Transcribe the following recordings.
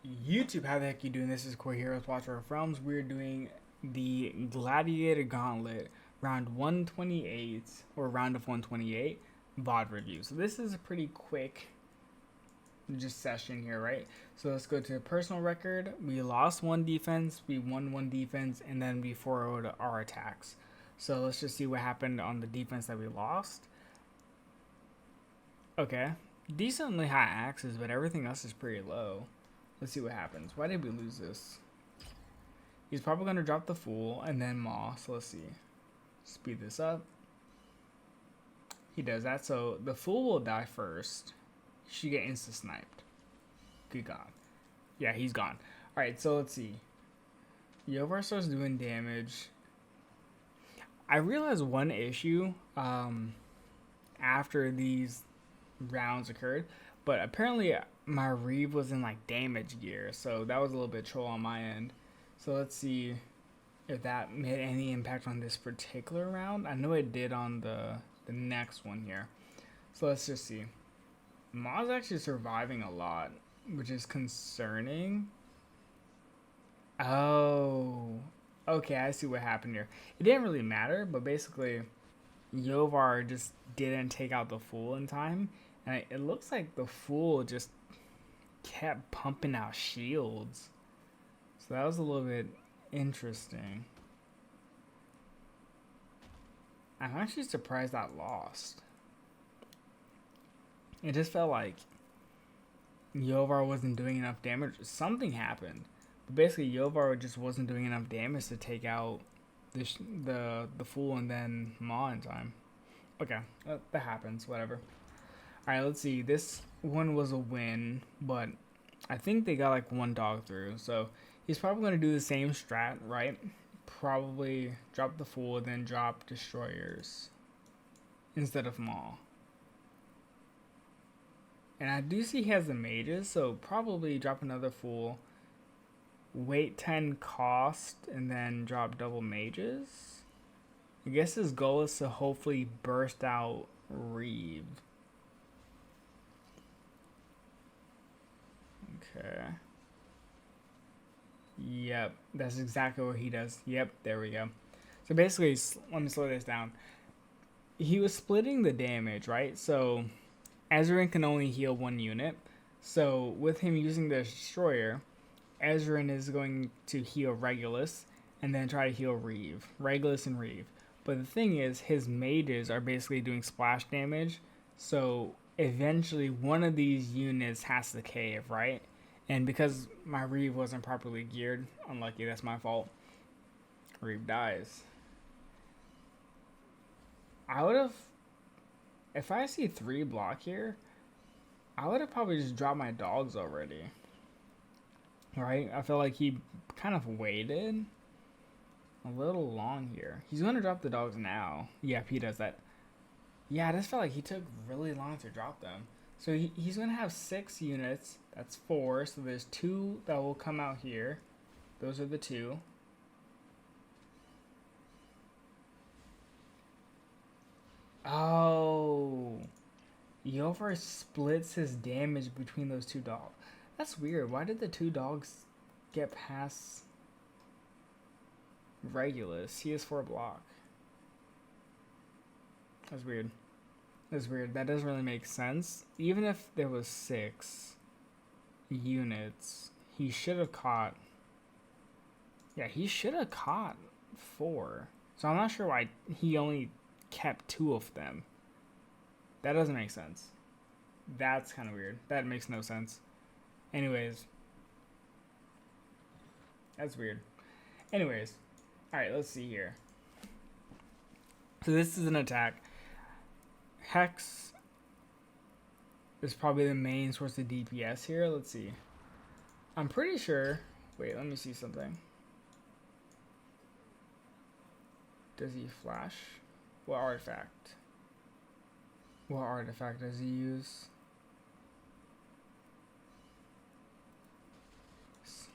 YouTube, how the heck you doing? This is Core Heroes Watcher of Realms. We're doing the Gladiator Gauntlet round 128 or round of 128 VOD review. So this is a pretty quick just session here, right? So let's go to personal record. We lost one defense, we won one defense, and then we 4-0'd our attacks. So let's just see what happened on the defense that we lost. Okay, decently high axes, but everything else is pretty low. Let's see what happens. Why did we lose this? He's probably going to drop the Fool and then Maw. So let's see. Speed this up. He does that. So the Fool will die first. He should get insta-sniped. Good God. Yeah, he's gone. Alright, so let's see. Yovar starts doing damage. I realized one issue after these rounds occurred. But apparently my Reeve was in like damage gear, so that was a little bit troll on my end. So let's see if that made any impact on this particular round. I know it did on the next one here. So let's just see. Maw's actually surviving a lot, which is concerning. Oh, okay, I see what happened here. It didn't really matter, but basically Yovar just didn't take out the Fool in time. And it looks like the Fool just kept pumping out shields. So that was a little bit interesting. I'm actually surprised that lost. It just felt like Yovar wasn't doing enough damage. Something happened. But basically Yovar just wasn't doing enough damage to take out the Fool and then Maw in time. Okay, that happens, whatever. Alright, let's see. This one was a win, but I think they got like one dog through. So he's probably going to do the same strat, right? Probably drop the Fool and then drop Destroyers instead of Maw. And I do see he has the mages, so probably drop another Fool, wait 10 cost, and then drop double mages. I guess his goal is to hopefully burst out Reeve. Okay. Yep, that's exactly what he does. Yep, there we go. So basically, let me slow this down. He was splitting the damage, right? So Ezreal can only heal one unit. So with him using the Destroyer, Ezreal is going to heal Regulus and then try to heal Reeve. Regulus and Reeve. But the thing is, his mages are basically doing splash damage. So eventually one of these units has to cave, right? And because my Reeve wasn't properly geared, unlucky, that's my fault, Reeve dies. I would have, if I see 3 block here, I would have probably just dropped my dogs already. Right? I feel like he kind of waited a little long here. He's going to drop the dogs now. Yep, he does that. Yeah, I just felt like he took really long to drop them. So he's going to have 6 units. That's 4. So there's 2 that will come out here. Those are the 2. Oh. Yovar splits his damage between those 2 dogs. That's weird. Why did the 2 dogs get past Regulus? He has 4 block. That's weird. That's weird. That doesn't really make sense. Even if there was 6 units, he should have caught. Yeah, he should have caught 4. So I'm not sure why he only kept 2 of them. That doesn't make sense. That's kind of weird. That makes no sense. Anyways. That's weird. Anyways. Alright, let's see here. So this is an attack. Hex is probably the main source of DPS here. Let's see. I'm pretty sure. Wait, let me see something. Does he flash? What artifact? What artifact does he use?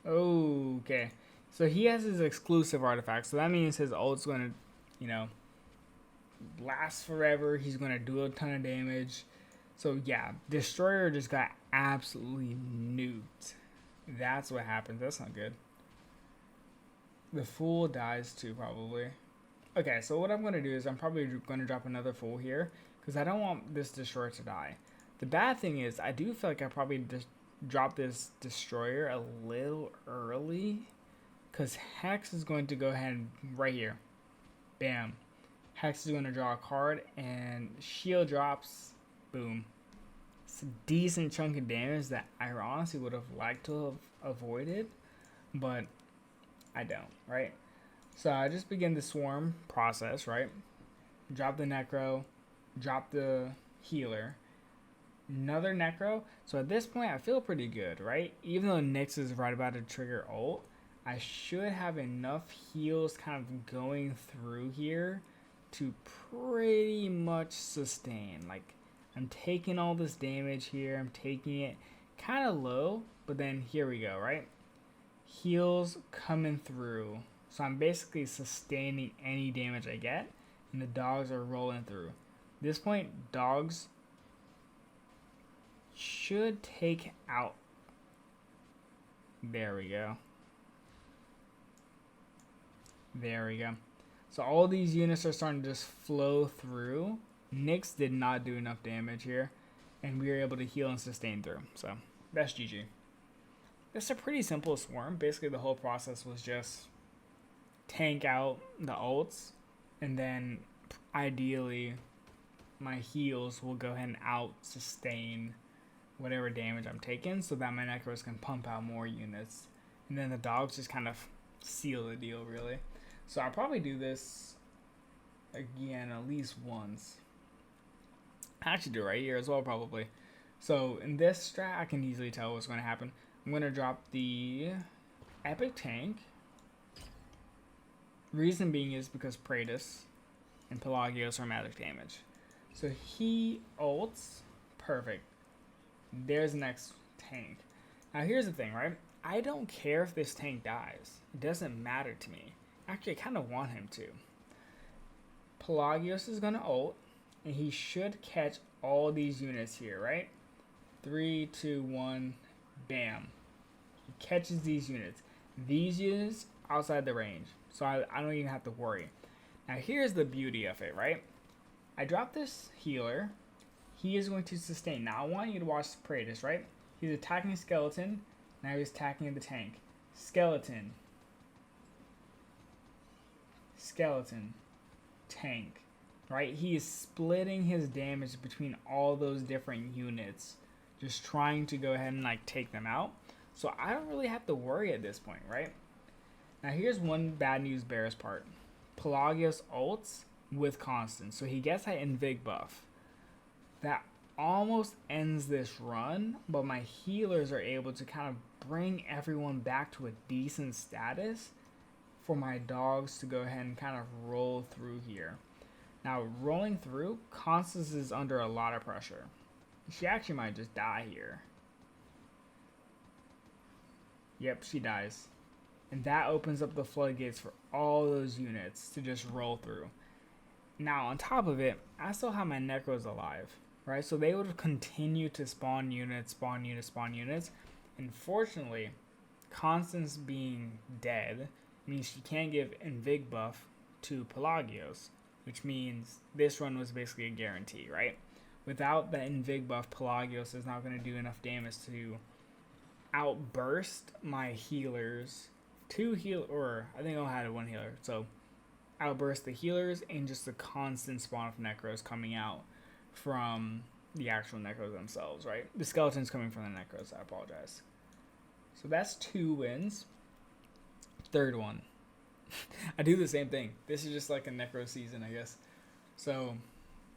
Oh, okay. So he has his exclusive artifact. So that means his ult's going to, you know, last forever. He's going to do a ton of damage. So yeah, Destroyer just got absolutely nuked. That's what happens. That's not good. The Fool dies too, probably. Okay, so what I'm going to do is I'm probably going to drop another Fool here, because I don't want this Destroyer to die. The bad thing is, I do feel like I probably dropped this Destroyer a little early, because Hex is going to go ahead and right here. Bam. Hex is going to draw a card, and Shield drops. Boom. It's a decent chunk of damage that I honestly would have liked to have avoided, but I don't, right? So I just begin the swarm process, right? Drop the Necro, drop the healer, another Necro. So at this point, I feel pretty good, right? Even though Nyx is right about to trigger ult, I should have enough heals kind of going through here to pretty much sustain. Like, I'm taking all this damage here. I'm taking it kind of low, but then here we go, right? Heals coming through. So I'm basically sustaining any damage I get, and the dogs are rolling through. At this point, dogs should take out. There we go. There we go. So all these units are starting to just flow through. Nyx did not do enough damage here, and we were able to heal and sustain through. So that's GG. It's a pretty simple swarm. Basically, the whole process was just tank out the ults, and then ideally my heals will go ahead and out sustain whatever damage I'm taking, so that my Necros can pump out more units, and then the dogs just kind of seal the deal, really. So I'll probably do this again at least once. I actually do it right here as well, probably. So in this strat, I can easily tell what's going to happen. I'm going to drop the Epic Tank. Reason being is because Praetus and Pelagios are magic damage. So he ults. Perfect. There's the next tank. Now here's the thing, right? I don't care if this tank dies. It doesn't matter to me. Actually, I kind of want him to. Pelagios is going to ult, and he should catch all these units here, right? 3, 2, 1, bam. He catches these units. These units outside the range, so I don't even have to worry. Now here's the beauty of it, right? I drop this healer. He is going to sustain. Now I want you to watch Praetus, right? He's attacking Skeleton. Now he's attacking the tank. Skeleton. Skeleton. Tank. Right? He is splitting his damage between all those different units. Just trying to go ahead and like take them out. So I don't really have to worry at this point, right? Now here's one bad news bears part. Pelagios ults with Constant. So he gets that invig buff. That almost ends this run, but my healers are able to kind of bring everyone back to a decent status for my dogs to go ahead and kind of roll through here. Now rolling through, Constance is under a lot of pressure. She actually might just die here. Yep, she dies. And that opens up the floodgates for all those units to just roll through. Now, on top of it, I still have my Necros alive, right? So they would continue to spawn units, spawn units, spawn units. And fortunately, Constance being dead means she can't give invig buff to Pelagios, which means this run was basically a guarantee, right? Without the invig buff, Pelagios is not going to do enough damage to outburst my healers. I think I had one healer. So outburst the healers and just the constant spawn of Necros coming out from the actual Necros themselves, right? The skeletons coming from the Necros, I apologize. So that's 2 wins. Third one. I do the same thing. This is just like a Necro season, I guess. So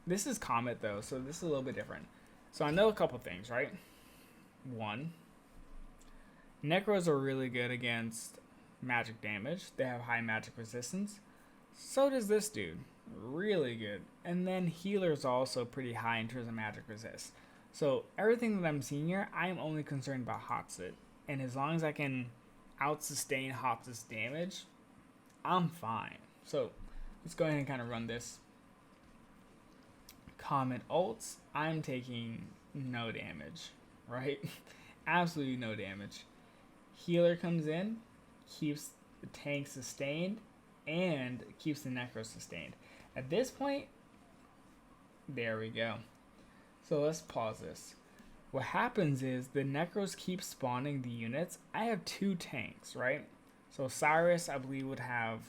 this is Comet though, so this is a little bit different. So I know a couple things, right? 1, Necros are really good against magic damage. They have high magic resistance. So does this dude. Really good. And then healers are also pretty high in terms of magic resist. So everything that I'm seeing here, I'm only concerned about Hotsit. And as long as I can out-sustain Hotsit's damage, I'm fine. So let's go ahead and kind of run this. Comet ults, I'm taking no damage, right? Absolutely no damage. Healer comes in, keeps the tank sustained, and keeps the necro sustained. At this point, there we go. So let's pause this. What happens is the necros keep spawning the units. I have 2 tanks, right? So Cyrus, I believe, would have,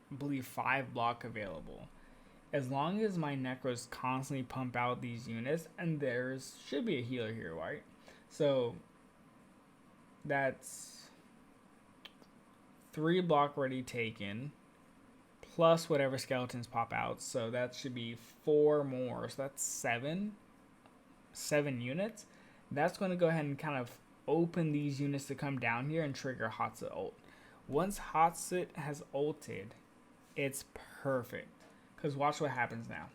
5 block available. As long as my necros constantly pump out these units, and there's should be a healer here, right? So that's 3 block already taken, plus whatever skeletons pop out. So that should be 4 more. So that's 7 units. That's going to go ahead and kind of open these units to come down here and trigger Hatsu ult. Once Hatsu has ulted, it's perfect. Because watch what happens now.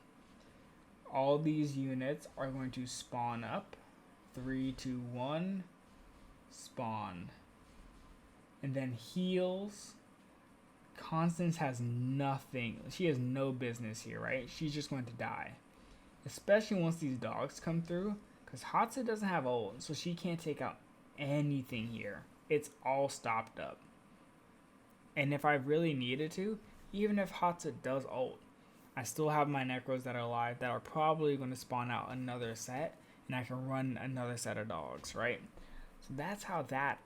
All these units are going to spawn up. 3, 2, 1. Spawn. And then heals. Constance has nothing. She has no business here, right? She's just going to die. Especially once these dogs come through. Because Hatsu doesn't have ult, so she can't take out anything here. It's all stopped up. And if I really needed to, even if Hatsu does ult, I still have my necros that are alive that are probably going to spawn out another set, and I can run another set of dogs, right? So that's how that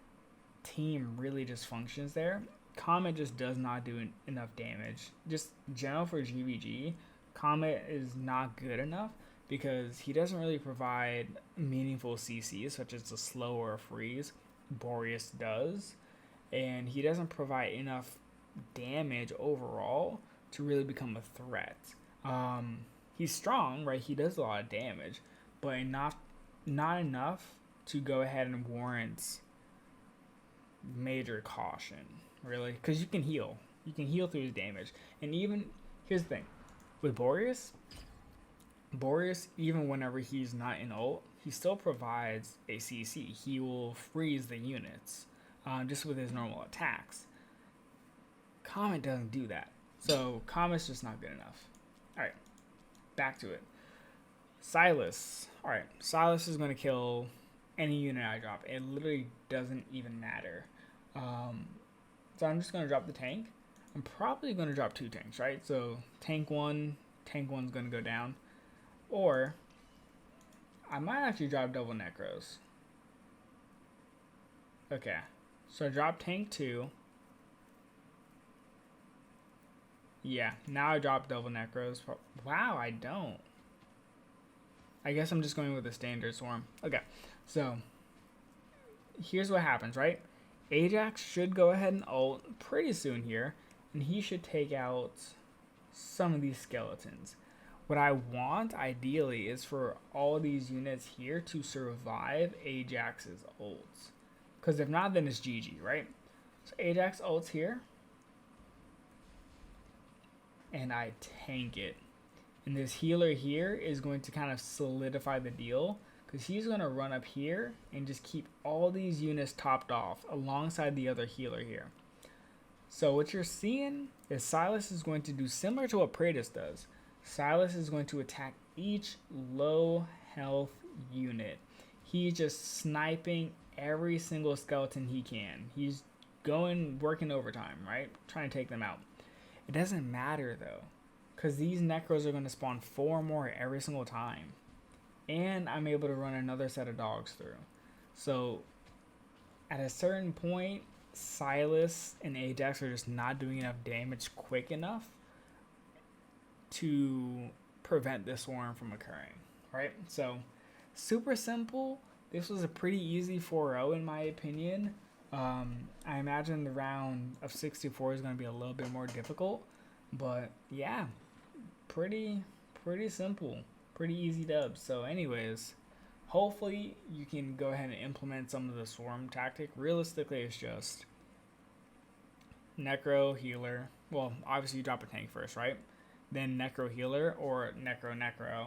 team really just functions there. Comet just does not do enough damage. Just general for GVG, Comet is not good enough because he doesn't really provide meaningful CCs, such as the slow or a freeze. Boreas does. And he doesn't provide enough damage overall to really become a threat. He's strong, right? He does a lot of damage, but not enough to go ahead and warrant major caution, really, because you can heal. You can heal through his damage. And even, here's the thing, with Boreas, even whenever he's not in ult, he still provides a CC. He will freeze the units, just with his normal attacks. Comet doesn't do that. So Comet's just not good enough. Alright, back to it. Silas. Alright, Silas is going to kill any unit I drop. It literally doesn't even matter. So I'm just going to drop the tank. I'm probably going to drop 2 tanks, right? So tank 1's going to go down. Or I might actually drop double necros. Okay, so I drop tank 2. Yeah, now I drop double necros. Wow, I don't. I guess I'm just going with the standard swarm. Okay, so here's what happens, right? Ajax should go ahead and ult pretty soon here, and he should take out some of these skeletons. What I want, ideally, is for all these units here to survive Ajax's ults. Because if not, then it's GG, right? So Ajax ults here. And I tank it. And this healer here is going to kind of solidify the deal, because he's going to run up here and just keep all these units topped off alongside the other healer here. So what you're seeing is Silas is going to do similar to what Praetus does. Silas is going to attack each low health unit. He's just sniping every single skeleton he can. He's working overtime, right? Trying to take them out. It doesn't matter though, because these necros are going to spawn 4 more every single time. And I'm able to run another set of dogs through. So at a certain point, Silas and Ajax are just not doing enough damage quick enough to prevent this swarm from occurring, right? So super simple. This was a pretty easy 4-0 in my opinion. I imagine the round of 64 is going to be a little bit more difficult, but yeah, pretty simple, pretty easy dubs. So anyways, hopefully you can go ahead and implement some of the swarm tactic. Realistically, it's just necro healer. Well, obviously you drop a tank first, right? Then necro healer, or necro,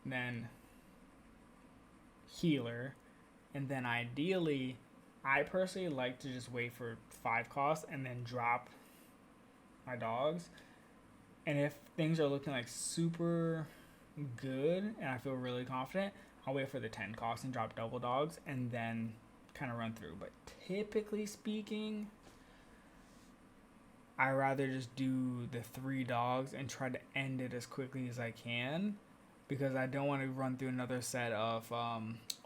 then healer, and then ideally, I personally like to just wait for 5 costs and then drop my dogs. And if things are looking like super good and I feel really confident, I'll wait for the 10 costs and drop double dogs and then kind of run through. But typically speaking, I rather just do the 3 dogs and try to end it as quickly as I can, because I don't want to run through another set of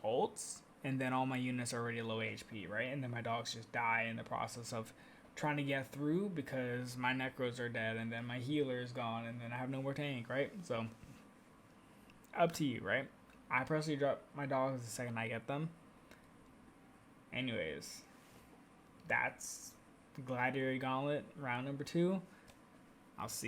ults and then all my units are already low HP, right? And then my dogs just die in the process of trying to get through because my necros are dead and then my healer is gone and then I have no more tank, right? So up to you, right? I personally drop my dogs the second I get them. Anyways, that's Gladiator Gauntlet round number 2. I'll see